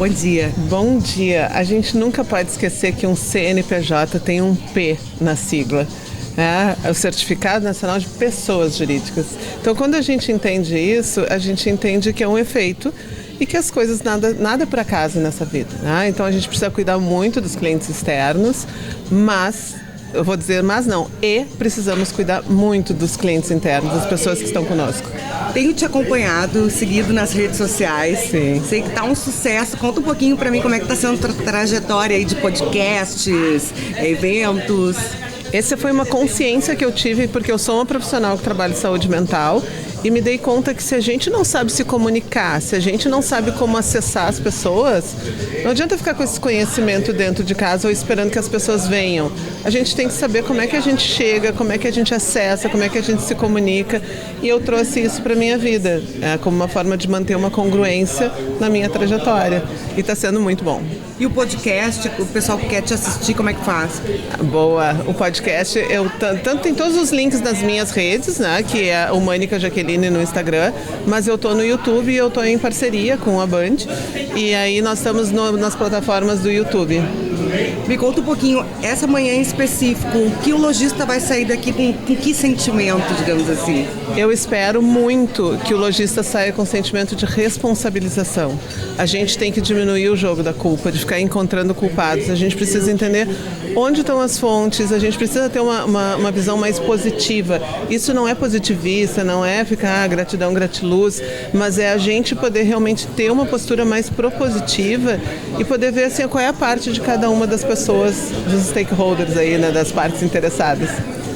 Bom dia. Bom dia. A gente nunca pode esquecer que um CNPJ tem um P na sigla. É o Certificado Nacional de Pessoas Jurídicas. Então, quando a gente entende isso, a gente entende que é um efeito e que as coisas nada por acaso nessa vida. Né? Então, a gente precisa cuidar muito dos clientes externos, mas... Eu vou dizer, mas não, precisamos cuidar muito dos clientes internos, das pessoas que estão conosco. Tenho te acompanhado, seguido nas redes sociais. Sim. Sei que tá um sucesso. Conta um pouquinho para mim como é que tá sendo a trajetória aí de podcasts, eventos. Essa foi uma consciência que eu tive porque eu sou uma profissional que trabalha em saúde mental e me dei conta que se a gente não sabe se comunicar, se a gente não sabe como acessar as pessoas, não adianta ficar com esse conhecimento dentro de casa ou esperando que as pessoas venham. A gente tem que saber como é que a gente chega, como é que a gente acessa, como é que a gente se comunica, e eu trouxe isso para a minha vida, como uma forma de manter uma congruência na minha trajetória, e está sendo muito bom. E o podcast, o pessoal que quer te assistir, como é que faz? Boa, o podcast, tanto tem todos os links nas minhas redes, né, que é o Mânica Jaqueline no Instagram, mas eu tô no YouTube e eu tô em parceria com a Band, e aí nós estamos nas plataformas do YouTube. Me conta um pouquinho, essa manhã em específico, o que o lojista vai sair daqui com que sentimento, digamos assim? Eu espero muito que o lojista saia com sentimento de responsabilização. A gente tem que diminuir o jogo da culpa, de ficar encontrando culpados. A gente precisa entender onde estão as fontes, a gente precisa ter uma visão mais positiva. Isso não é positivista, não é ficar gratidão, gratiluz, mas é a gente poder realmente ter uma postura mais propositiva e poder ver assim, qual é a parte de cada uma das pessoas, dos stakeholders aí, né, das partes interessadas.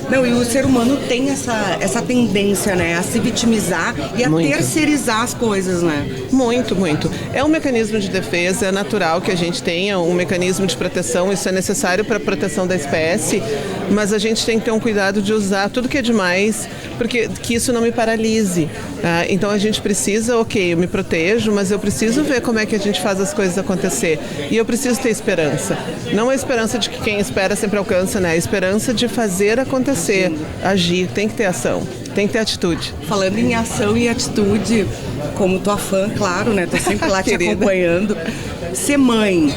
Não, e o ser humano tem essa tendência, né, a se vitimizar e a terceirizar as coisas, né? Muito, muito. É um mecanismo de defesa, é natural que a gente tenha um mecanismo de proteção, isso é necessário para a proteção da espécie, mas a gente tem que ter um cuidado de usar tudo que é demais, porque que isso não me paralise. Tá? Então a gente precisa, eu me protejo, mas eu preciso ver como é que a gente faz as coisas acontecer. E eu preciso ter esperança. Não a esperança de que quem espera sempre alcança, né? A esperança de fazer acontecer, agir, tem que ter ação, tem que ter atitude. Falando em ação e atitude, como tua fã, claro, né? Tô sempre lá te acompanhando. Ser mãe,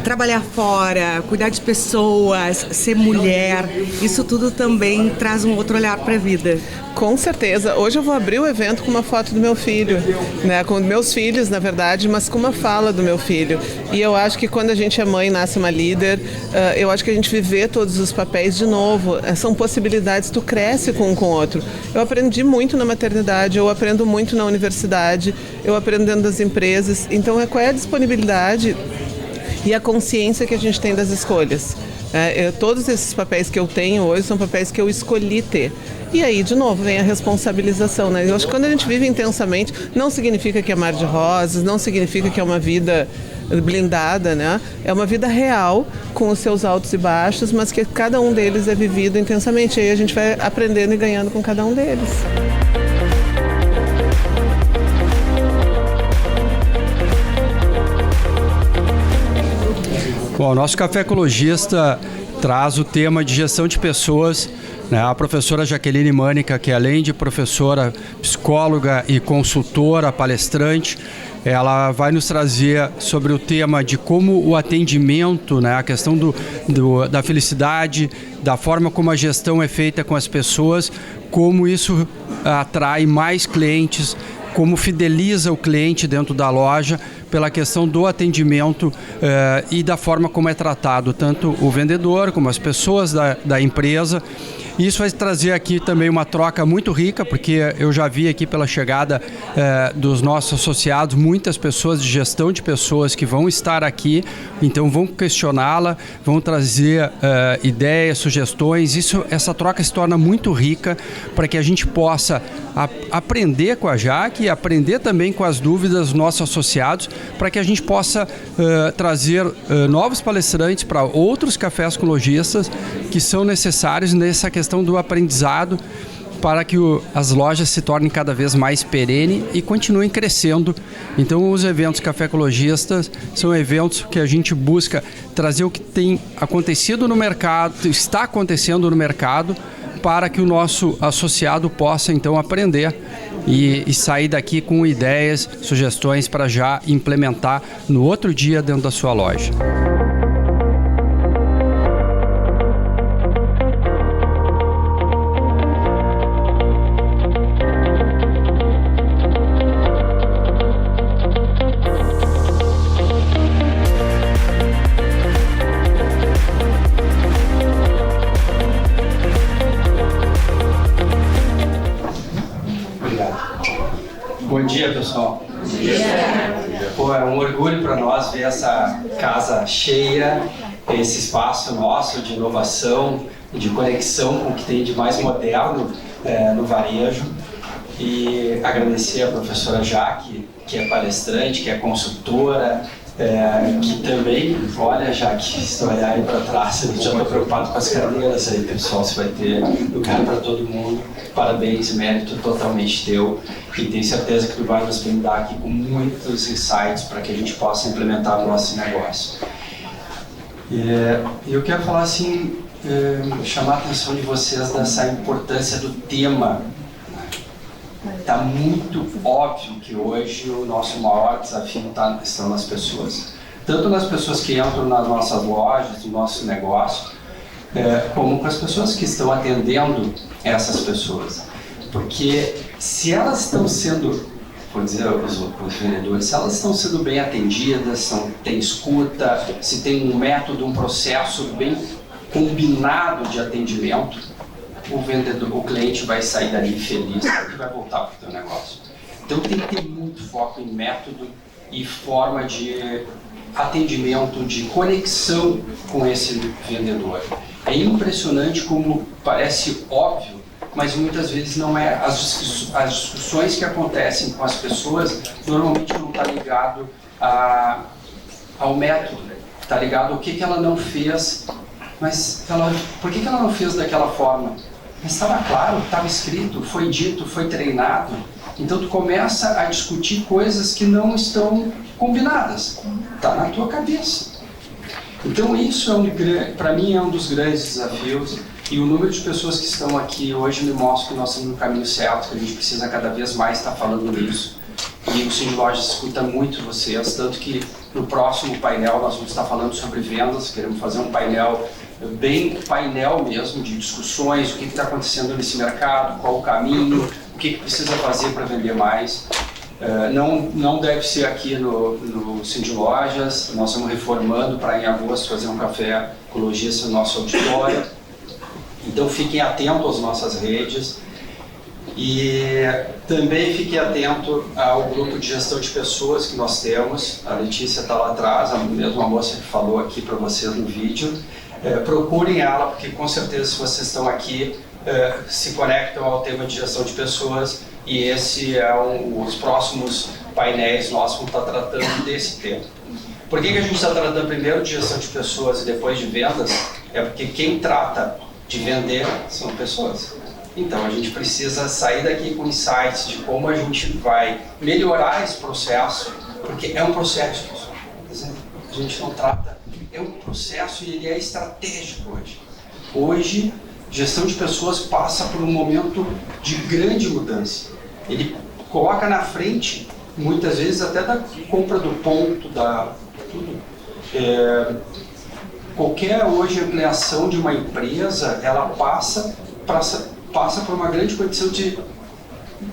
trabalhar fora, cuidar de pessoas, ser mulher, isso tudo também traz um outro olhar para a vida. Com certeza. Hoje eu vou abrir o evento com uma foto do meu filho, né? Com meus filhos, na verdade, mas com uma fala do meu filho. E eu acho que quando a gente é mãe, nasce uma líder, eu acho que a gente viver todos os papéis de novo, são possibilidades, tu cresce com um com o outro. Eu aprendi muito na maternidade, eu aprendo muito na universidade, eu aprendo dentro das empresas. Então, qual é a disponibilidade e a consciência que a gente tem das escolhas? Todos esses papéis que eu tenho hoje são papéis que eu escolhi ter. E aí, de novo, vem a responsabilização, né? Eu acho que quando a gente vive intensamente, não significa que é mar de rosas, não significa que é uma vida blindada, né? É uma vida real, com os seus altos e baixos, mas que cada um deles é vivido intensamente. E aí a gente vai aprendendo e ganhando com cada um deles. Bom, o nosso Café Ecologista traz o tema de gestão de pessoas, né? A professora Jaqueline Mânica, que além de professora, psicóloga e consultora, palestrante, ela vai nos trazer sobre o tema de como o atendimento, né? A questão da felicidade, da forma como a gestão é feita com as pessoas, como isso atrai mais clientes, como fideliza o cliente dentro da loja, pela questão do atendimento e da forma como é tratado tanto o vendedor como as pessoas da empresa. Isso vai trazer aqui também uma troca muito rica, porque eu já vi aqui pela chegada dos nossos associados muitas pessoas de gestão de pessoas que vão estar aqui, então vão questioná-la, vão trazer ideias, sugestões. Essa troca se torna muito rica para que a gente possa aprender com a Jaque e aprender também com as dúvidas dos nossos associados, para que a gente possa trazer novos palestrantes para outros cafés com lojistas que são necessários nessa questão do aprendizado, para que as lojas se tornem cada vez mais perene e continuem crescendo. Então, os eventos Café Ecologistas são eventos que a gente busca trazer o que tem acontecido no mercado, está acontecendo no mercado, para que o nosso associado possa então aprender e sair daqui com ideias, sugestões para já implementar no outro dia dentro da sua loja. Bom dia, pessoal. Bom dia. Pô, é um orgulho para nós ver essa casa cheia, esse espaço nosso de inovação, de conexão com o que tem de mais moderno no varejo. E agradecer a professora Jaque, que é palestrante, que é consultora, que também, olha, Jaque, se olhar aí para trás, eu já estou preocupado com as cadeiras aí, pessoal, se vai ter lugar para todo mundo. Parabéns, mérito totalmente teu, e tenho certeza que tu vai nos brindar aqui com muitos insights para que a gente possa implementar o nosso negócio. E eu quero falar assim, chamar a atenção de vocês dessa importância do tema. Está muito óbvio que hoje o nosso maior desafio estão nas pessoas. Tanto nas pessoas que entram nas nossas lojas, no nosso negócio, como com as pessoas que estão atendendo essas pessoas. Porque se elas estão sendo, vou dizer os vendedores, se elas estão sendo bem atendidas, tem escuta, se tem um método, um processo bem combinado de atendimento, o cliente vai sair dali feliz e vai voltar para o teu negócio. Então tem que ter muito foco em método e forma de atendimento, de conexão com esse vendedor. É impressionante como parece óbvio, mas muitas vezes não é. As discussões que acontecem com as pessoas normalmente não está ligado ao método, está ligado ao que ela não fez, mas por que ela não fez daquela forma? Mas estava claro, estava escrito, foi dito, foi treinado. Então tu começa a discutir coisas que não estão combinadas, está na tua cabeça. Então isso para mim é um dos grandes desafios, e o número de pessoas que estão aqui hoje me mostra que nós estamos no caminho certo, que a gente precisa cada vez mais estar falando nisso. E o Cindy Lojas escuta muito vocês, tanto que no próximo painel nós vamos estar falando sobre vendas, queremos fazer um painel mesmo, de discussões, o que está acontecendo nesse mercado, qual o caminho, o que precisa fazer para vender mais. Não deve ser aqui no Cindy Lojas, nós estamos reformando para em agosto fazer um café ecologista no nosso auditório. Então fiquem atentos às nossas redes e também fiquem atentos ao grupo de gestão de pessoas que nós temos. A Letícia está lá atrás, a mesma moça que falou aqui para vocês no vídeo. Procurem ela, porque com certeza se vocês estão aqui, se conectam ao tema de gestão de pessoas, e esse é os próximos painéis nossos vão estar tratando desse tema. Por que a gente está tratando primeiro de gestão de pessoas e depois de vendas? É porque quem trata de vender são pessoas. Então a gente precisa sair daqui com insights de como a gente vai melhorar esse processo, porque é um processo, pessoal. A gente não trata, é um processo e ele é estratégico hoje. Hoje, gestão de pessoas passa por um momento de grande mudança. Ele coloca na frente, muitas vezes até da compra do ponto, tudo. Qualquer hoje ampliação de uma empresa, ela passa por uma grande condição de,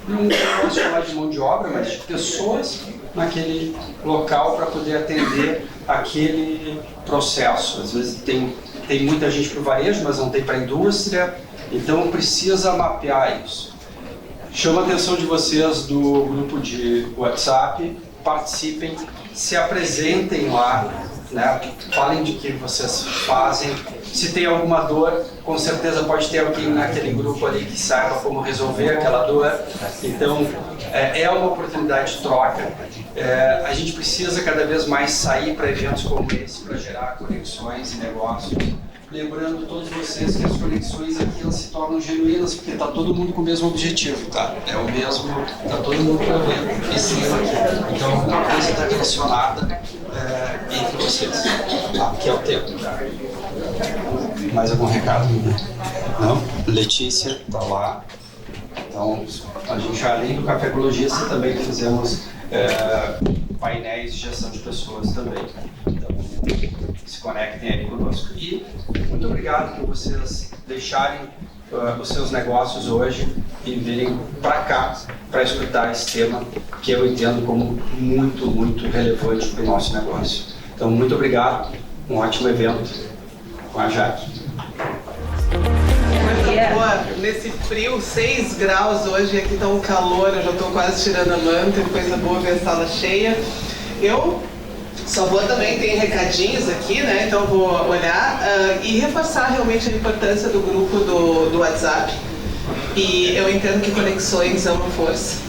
não posso falar de mão de obra, mas de pessoas naquele local para poder atender aquele processo. Às vezes tem muita gente para o varejo, mas não tem para a indústria, então precisa mapear isso. Chamo a atenção de vocês do grupo de WhatsApp, participem, se apresentem lá, né? Falem de que vocês fazem. Se tem alguma dor, com certeza pode ter alguém naquele grupo ali que saiba como resolver aquela dor. Então, é uma oportunidade de troca. A gente precisa cada vez mais sair para eventos como esse para gerar conexões e negócios. Lembrando todos vocês que as conexões aqui elas se tornam genuínas, porque está todo mundo com o mesmo objetivo, tá? É o mesmo, está todo mundo para ver esse aqui. Então alguma coisa está relacionada entre vocês, tá? Que é o tema. Mais algum recado? Não? Letícia está lá. Então, a gente, além do Café Ecologista, também fizemos painéis de gestão de pessoas também. Então, se conectem aí conosco. E muito obrigado por vocês deixarem os seus negócios hoje e virem para cá para escutar esse tema que eu entendo como muito, muito relevante para o nosso negócio. Então, muito obrigado. Um ótimo evento com a Jaque. Coisa boa, nesse frio, 6 graus hoje, aqui tá um calor, eu já tô quase tirando a manta, coisa boa ver a sala cheia. Eu só vou também, tem recadinhos aqui, né, então eu vou olhar e reforçar realmente a importância do grupo do WhatsApp. E eu entendo que conexões é uma força.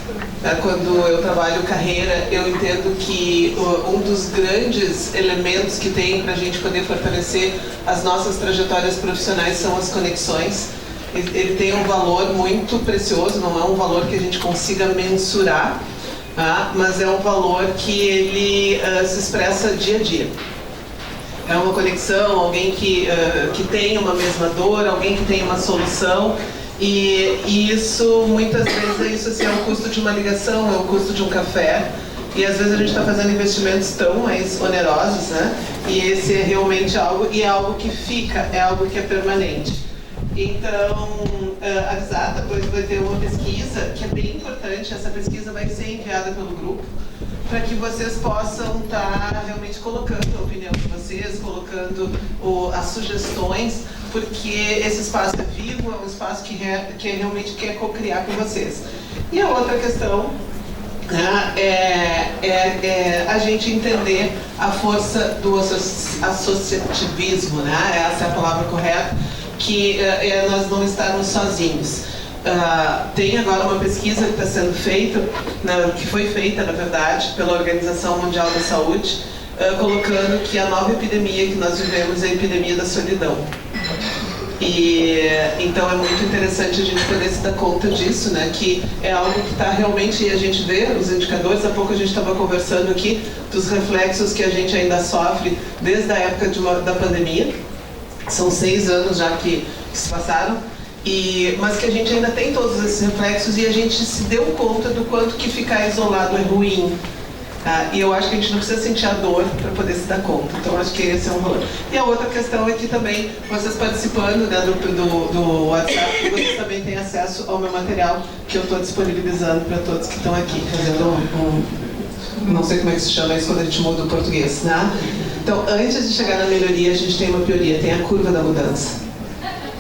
Quando eu trabalho carreira, eu entendo que um dos grandes elementos que tem para a gente poder fortalecer as nossas trajetórias profissionais são as conexões. Ele tem um valor muito precioso, não é um valor que a gente consiga mensurar, mas é um valor que ele se expressa dia a dia. É uma conexão, alguém que tem uma mesma dor, alguém que tem uma solução. E isso, muitas vezes, é o custo de uma ligação, é o custo de um café. E às vezes a gente está fazendo investimentos tão mais onerosos, né? E esse é realmente algo, e é algo que fica, é algo que é permanente. Então, avisar, depois vai ter uma pesquisa que é bem importante. Essa pesquisa vai ser enviada pelo grupo, para que vocês possam estar realmente colocando a opinião de vocês, colocando as sugestões, porque esse espaço é vivo, é um espaço que realmente quer co-criar com vocês. E a outra questão é a gente entender a força do associativismo, né? Essa é a palavra correta, que nós não estarmos sozinhos. Tem agora uma pesquisa que está sendo feita, que foi feita, na verdade, pela Organização Mundial da Saúde, colocando que a nova epidemia que nós vivemos é a epidemia da solidão. E então é muito interessante a gente poder se dar conta disso, né? Que é algo que está realmente, e a gente vê os indicadores. Há pouco a gente estava conversando aqui dos reflexos que a gente ainda sofre desde a época da pandemia. São 6 anos já que se passaram. Mas que a gente ainda tem todos esses reflexos e a gente se deu conta do quanto que ficar isolado é ruim. E eu acho que a gente não precisa sentir a dor para poder se dar conta. Então acho que esse é um valor. E a outra questão é que também vocês participando, né, do WhatsApp, vocês também têm acesso ao meu material que eu estou disponibilizando para todos que estão aqui, fazendo não sei como é que se chama isso quando a gente muda o português, né? Então, antes de chegar na melhoria, a gente tem uma pioria, tem a curva da mudança.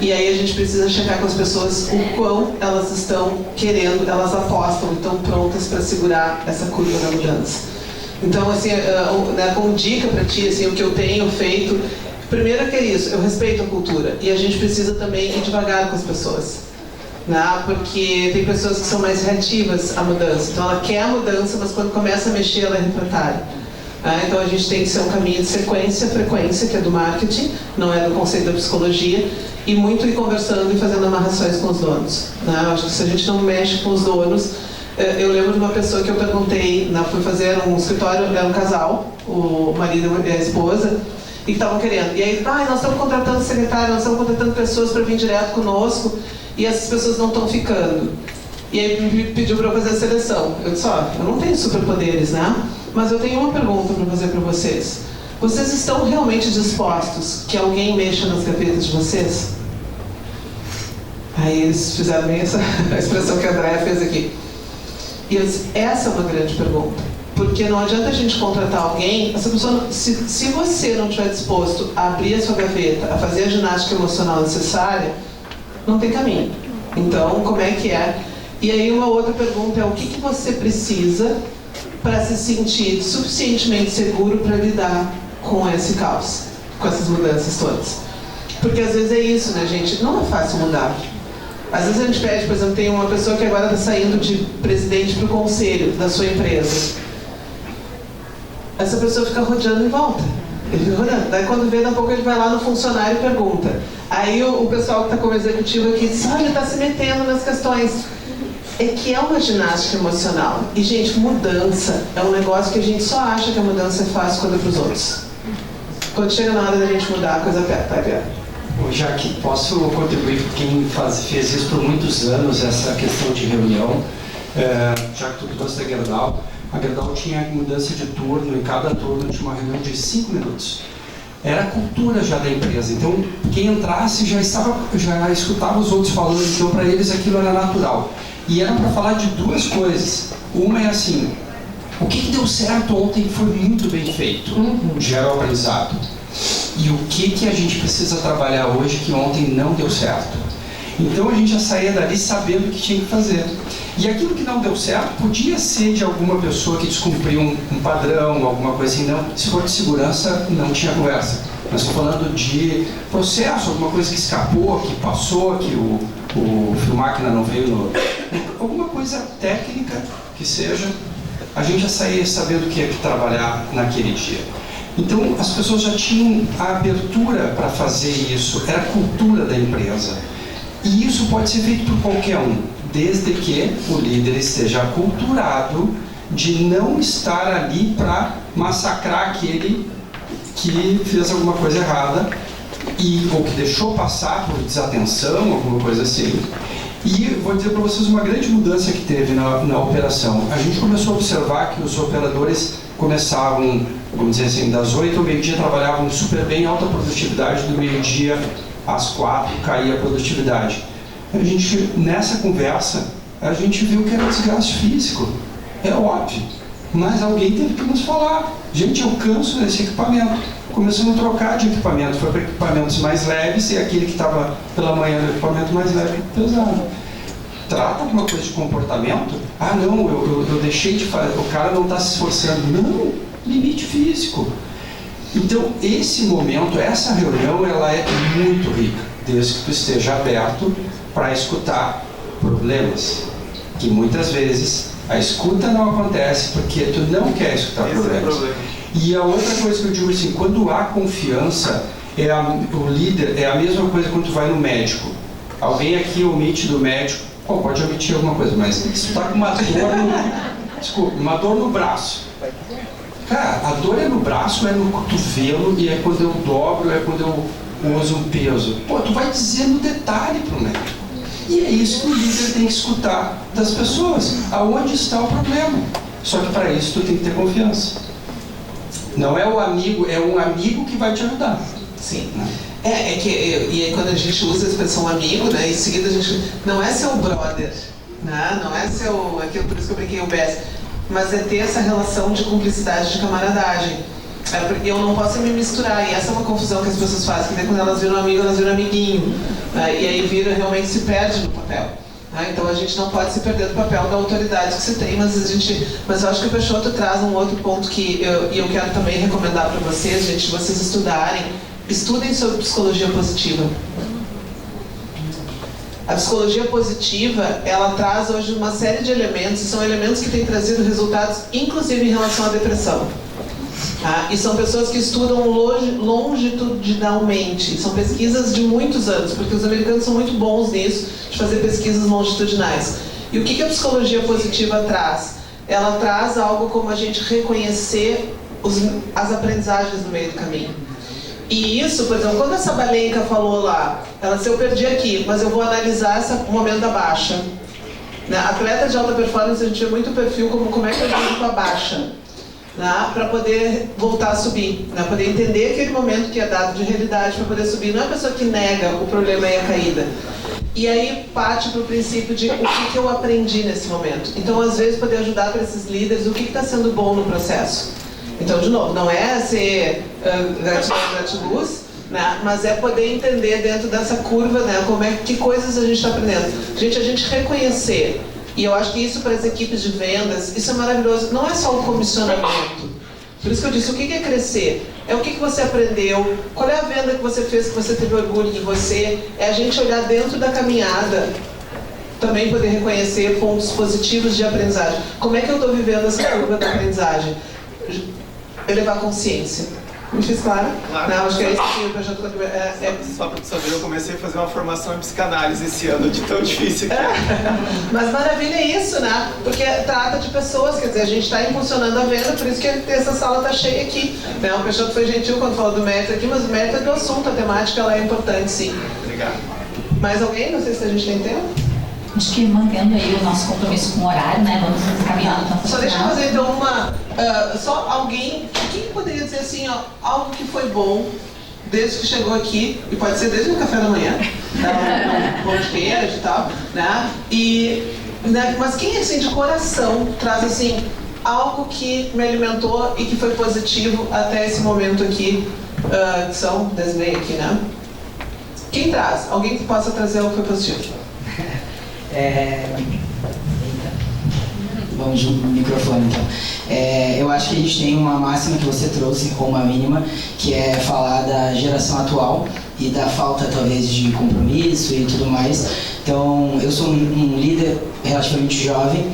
E aí a gente precisa checar com as pessoas o quão elas estão querendo, elas apostam, estão prontas para segurar essa curva da mudança. Então, assim, né, como dica para ti, assim, o que eu tenho feito, primeiro é que é isso, eu respeito a cultura e a gente precisa também ir devagar com as pessoas, né, porque tem pessoas que são mais reativas à mudança, então ela quer a mudança, mas quando começa a mexer ela é refratária. Então a gente tem que ser um caminho de sequência, frequência, que é do marketing, não é do conceito da psicologia, e muito ir conversando e fazendo amarrações com os donos. Eu acho que se a gente não mexe com os donos, eu lembro de uma pessoa que eu perguntei, fui fazer um escritório, era um casal, o marido e a esposa, e que estavam querendo. E aí, nós estamos contratando secretário, nós estamos contratando pessoas para vir direto conosco, e essas pessoas não estão ficando. E aí me pediu para eu fazer a seleção. Eu disse, eu não tenho superpoderes, né? Mas eu tenho uma pergunta para fazer para vocês. Vocês estão realmente dispostos que alguém mexa nas gavetas de vocês? Aí eles fizeram bem a expressão que a Andréia fez aqui. E eu disse, essa é uma grande pergunta. Porque não adianta a gente contratar alguém, essa pessoa, se você não estiver disposto a abrir a sua gaveta, a fazer a ginástica emocional necessária, não tem caminho. Então, como é que é? E aí uma outra pergunta é, o que você precisa para se sentir suficientemente seguro para lidar com esse caos, com essas mudanças todas? Porque às vezes é isso, né, gente? Não é fácil mudar. Às vezes a gente pede, por exemplo, tem uma pessoa que agora está saindo de presidente para o conselho da sua empresa. Essa pessoa fica rodeando em volta. Ele fica rodando. Daí quando vê, daqui a pouco ele vai lá no funcionário e pergunta. Aí o pessoal que está como executivo aqui diz, ele está se metendo nas questões. É que é uma ginástica emocional. E, gente, mudança é um negócio que a gente só acha que a mudança é fácil quando é para os outros. Quando chega na hora da gente mudar, a coisa aperta, vai pior. Jaque, posso contribuir com quem fez isso por muitos anos, essa questão de reunião, já que tu trouxe da Gerdau. A Gerdau tinha mudança de turno, em cada turno tinha uma reunião de 5 minutos. Era a cultura já da empresa, então quem entrasse já escutava os outros falando, então para eles aquilo era natural. E era para falar de duas coisas. Uma é assim, o que deu certo ontem foi muito bem feito, gera o aprendizado. E o que a gente precisa trabalhar hoje que ontem não deu certo. Então a gente já saía dali sabendo o que tinha que fazer. E aquilo que não deu certo podia ser de alguma pessoa que descumpriu um padrão, alguma coisa assim. Não, se for de segurança, não tinha conversa. Mas estou falando de processo, alguma coisa que escapou, que passou, que o fio máquina não veio alguma coisa técnica que seja, a gente já saía sabendo o que ia trabalhar naquele dia. Então as pessoas já tinham a abertura para fazer isso, era a cultura da empresa. E isso pode ser feito por qualquer um, desde que o líder esteja aculturado de não estar ali para massacrar aquele que fez alguma coisa errada ou que deixou passar por desatenção, alguma coisa assim. E vou dizer para vocês uma grande mudança que teve na operação. A gente começou a observar que os operadores começavam, vamos dizer assim, das 8 ao meio-dia trabalhavam super bem, alta produtividade, do meio-dia às 4 caía a produtividade. Nessa conversa, a gente viu que era desgaste físico. É óbvio. Mas alguém teve que nos falar. Gente, eu canso desse equipamento. Começamos a trocar de equipamento. Foi para equipamentos mais leves e aquele que estava pela manhã no equipamento mais leve pesado. Trata alguma coisa de comportamento? Ah, não, eu deixei de fazer. O cara não está se esforçando. Não, limite físico. Então, esse momento, essa reunião, ela é muito rica, desde que tu esteja aberto para escutar problemas, que muitas vezes a escuta não acontece porque tu não quer escutar problemas. E a outra coisa que eu digo assim, quando há confiança, o líder é a mesma coisa quando tu vai no médico. Alguém aqui omite do médico, pode omitir alguma coisa, mas se tu tá com uma dor uma dor no braço. Cara, a dor é no braço, é no cotovelo, e é quando eu dobro, é quando eu uso um peso. Tu vai dizer no detalhe pro médico. E é isso que o líder tem que escutar das pessoas. Aonde está o problema? Só que para isso tu tem que ter confiança. Não é o amigo, é um amigo que vai te ajudar. Sim. E aí quando a gente usa a expressão amigo, né, em seguida a gente... Não é seu brother, né, não é seu... Aquilo, por isso que eu brinquei o BS. Mas é ter essa relação de cumplicidade, de camaradagem. Porque eu não posso me misturar, e essa é uma confusão que as pessoas fazem, que daí quando elas viram amigo, elas viram amiguinho. E aí realmente se perde no papel. Então a gente não pode se perder do papel da autoridade que você tem, mas eu acho que o Peixoto traz um outro ponto que eu quero também recomendar para vocês, gente, vocês estudem sobre psicologia positiva. A psicologia positiva, ela traz hoje uma série de elementos, e são elementos que têm trazido resultados, inclusive em relação à depressão. E são pessoas que estudam longitudinalmente, são pesquisas de muitos anos, porque os americanos são muito bons nisso, de fazer pesquisas longitudinais. E o que a psicologia positiva traz? Ela traz algo como a gente reconhecer as aprendizagens no meio do caminho. E isso, por exemplo, quando essa balenca falou lá, se eu perdi aqui, mas eu vou analisar esse momento da baixa. Atleta de alta performance, a gente vê muito o perfil como é que eu lido com a baixa. Para poder voltar a subir, poder entender aquele momento que é dado de realidade para poder subir. Não é a pessoa que nega o problema e a caída. E aí parte para o princípio de o que eu aprendi nesse momento. Então, às vezes, poder ajudar para esses líderes o que está sendo bom no processo. Então, de novo, não é ser gratiluz, mas é poder entender dentro dessa curva, que coisas a gente está aprendendo. A gente reconhecer. E eu acho que isso para as equipes de vendas, isso é maravilhoso. Não é só o comissionamento. Por isso que eu disse, o que é crescer? É o que você aprendeu, qual é a venda que você fez, que você teve orgulho de você. É a gente olhar dentro da caminhada, também poder reconhecer pontos positivos de aprendizagem. Como é que eu estou vivendo essa curva da aprendizagem? Elevar a consciência. Me fiz clara? Claro. Não, acho que é isso que o projeto da Só para saber, eu comecei a fazer uma formação em psicanálise esse ano, de tão difícil que é. Mas maravilha é isso, né? Porque trata de pessoas, quer dizer, a gente está impulsionando a venda, por isso que essa sala está cheia aqui. Né? O Peixoto foi gentil quando falou do método aqui, mas o método é do assunto, a temática ela é importante, sim. Obrigado. Mais alguém? Não sei se a gente tem tempo. Acho que mantendo aí o nosso compromisso com o horário, né? Vamos caminhando então. Só deixa eu fazer então uma... só alguém... Quem poderia dizer assim, ó, algo que foi bom desde que chegou aqui, e pode ser desde o café da manhã, um pão de queijo e tal, né? Né? Mas quem assim de coração traz assim algo que me alimentou e que foi positivo até esse momento aqui, que são 10h30 aqui, né? Quem traz? Alguém que possa trazer algo que foi positivo? Vamos no microfone então. Eu acho que a gente tem uma máxima que você trouxe, ou uma mínima, que é falar da geração atual e da falta talvez de compromisso e tudo mais. Então, eu sou um líder relativamente jovem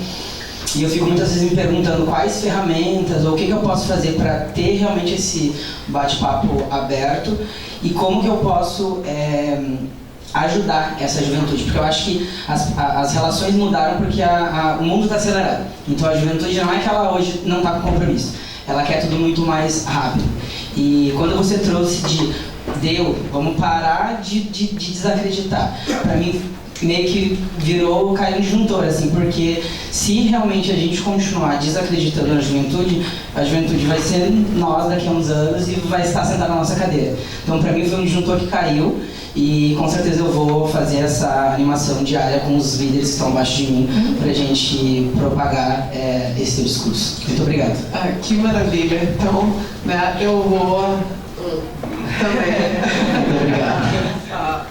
e eu fico muitas vezes me perguntando quais ferramentas ou o que eu posso fazer para ter realmente esse bate-papo aberto e como que eu posso ajudar essa juventude, porque eu acho que as relações mudaram porque o mundo está acelerado. Então a juventude não é que ela hoje não está com compromisso, ela quer tudo muito mais rápido. E quando você trouxe vamos parar de desacreditar, para mim meio que caiu um disjuntor, assim, porque se realmente a gente continuar desacreditando na juventude, a juventude vai ser nós daqui a uns anos e vai estar sentada na nossa cadeira. Então para mim foi um disjuntor que caiu. E com certeza eu vou fazer essa animação diária com os líderes que estão abaixo de mim para a gente propagar esse teu discurso. Muito obrigado. Que maravilha. Então, né, eu vou também. Muito obrigado.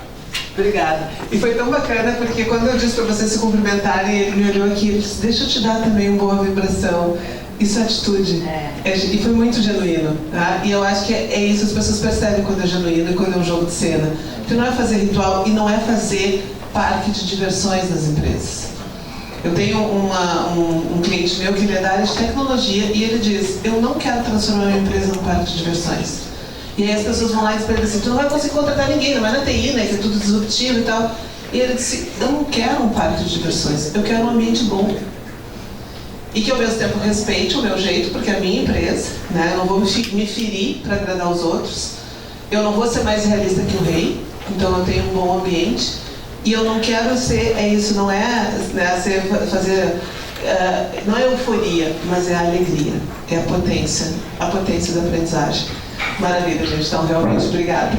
Obrigada. E foi tão bacana porque quando eu disse para vocês se cumprimentarem, ele me olhou aqui e disse, deixa eu te dar também uma boa vibração. Isso é atitude. E foi muito genuíno. Tá? E eu acho que é isso, as pessoas percebem quando é genuíno e quando é um jogo de cena. Porque não é fazer ritual e não é fazer parque de diversões nas empresas. Eu tenho um cliente meu que ele é da área de tecnologia e ele diz, eu não quero transformar minha empresa num parque de diversões. E aí as pessoas vão lá e dizem assim, tu não vai conseguir contratar ninguém, não é na TI, né, que é tudo disruptivo e tal. E ele disse, eu não quero um parque de diversões, eu quero um ambiente bom. E que ao mesmo tempo respeite o meu jeito, porque é a minha empresa, né? Eu não vou me ferir para agradar os outros. Eu não vou ser mais realista que o rei, então eu tenho um bom ambiente. E eu não quero ser, isso não é, né, não é euforia, mas é a alegria, é a potência da aprendizagem. Maravilha, gente. Então, realmente, obrigada.